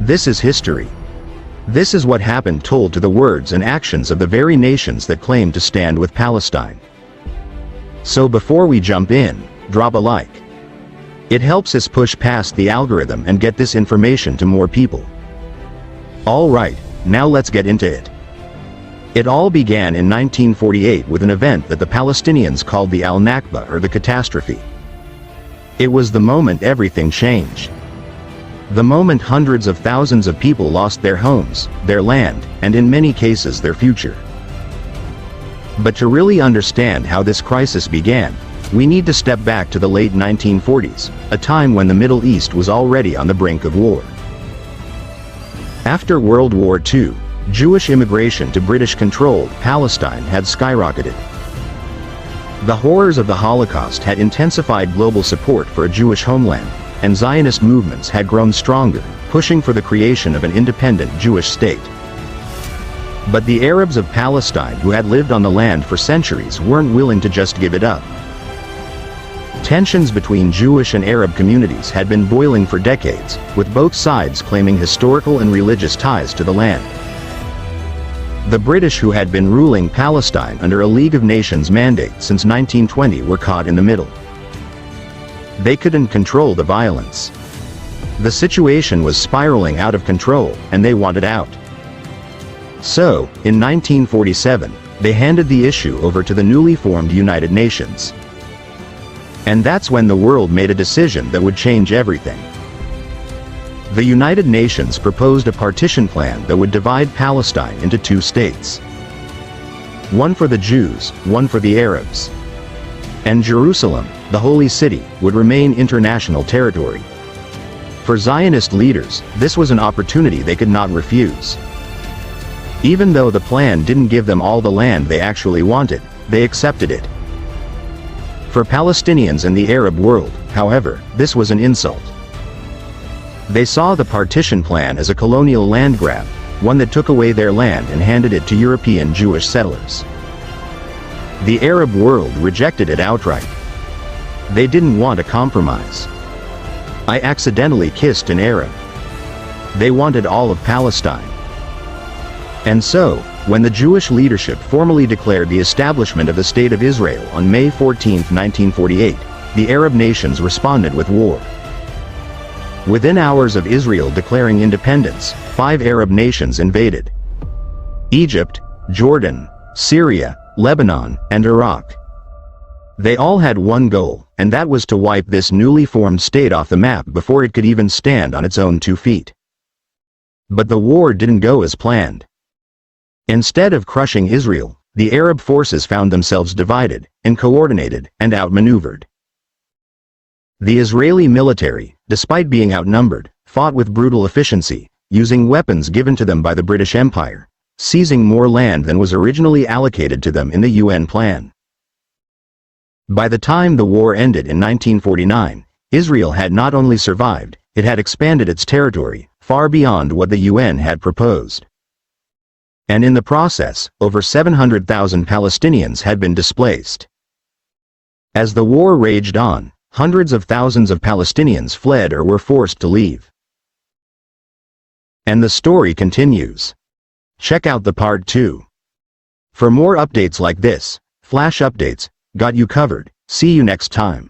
This is history. This is what happened told to the words and actions of the very nations that claim to stand with Palestine. So before we jump in, drop a like. It helps us push past the algorithm and get this information to more people. Alright, now let's get into it. It all began in 1948 with an event that the Palestinians called the Al-Nakba, or the catastrophe. It was the moment everything changed. The moment hundreds of thousands of people lost their homes, their land, and in many cases their future. But to really understand how this crisis began, we need to step back to the late 1940s, a time when the Middle East was already on the brink of war. After World War II, Jewish immigration to British-controlled Palestine had skyrocketed. The horrors of the Holocaust had intensified global support for a Jewish homeland, and Zionist movements had grown stronger, pushing for the creation of an independent Jewish state. But the Arabs of Palestine who had lived on the land for centuries weren't willing to just give it up. Tensions between Jewish and Arab communities had been boiling for decades, with both sides claiming historical and religious ties to the land. The British, who had been ruling Palestine under a League of Nations mandate since 1920, were caught in the middle. They couldn't control the violence. The situation was spiraling out of control, and they wanted out. So, in 1947, they handed the issue over to the newly formed United Nations. And that's when the world made a decision that would change everything. The United Nations proposed a partition plan that would divide Palestine into two states. One for the Jews, one for the Arabs. And Jerusalem, the holy city, would remain international territory. For Zionist leaders, this was an opportunity they could not refuse. Even though the plan didn't give them all the land they actually wanted, they accepted it. For Palestinians and the Arab world, however, this was an insult. They saw the partition plan as a colonial land grab, one that took away their land and handed it to European Jewish settlers. The Arab world rejected it outright. They didn't want a compromise. I accidentally kissed an Arab. They wanted all of Palestine. And so, when the Jewish leadership formally declared the establishment of the State of Israel on May 14, 1948, the Arab nations responded with war. Within hours of Israel declaring independence, 5 Arab nations invaded: Egypt, Jordan, Syria, Lebanon, and Iraq. They all had one goal, and that was to wipe this newly formed state off the map before it could even stand on its own 2 feet. But the war didn't go as planned. Instead of crushing Israel, the Arab forces found themselves divided, uncoordinated, and outmaneuvered. The Israeli military, despite being outnumbered, fought with brutal efficiency, using weapons given to them by the British Empire, seizing more land than was originally allocated to them in the UN plan. By the time the war ended in 1949, Israel had not only survived, it had expanded its territory, far beyond what the UN had proposed. And in the process, over 700,000 Palestinians had been displaced. As the war raged on, hundreds of thousands of Palestinians fled or were forced to leave. And the story continues. Check out the part 2. For more updates like this, flash updates, got you covered. See you next time.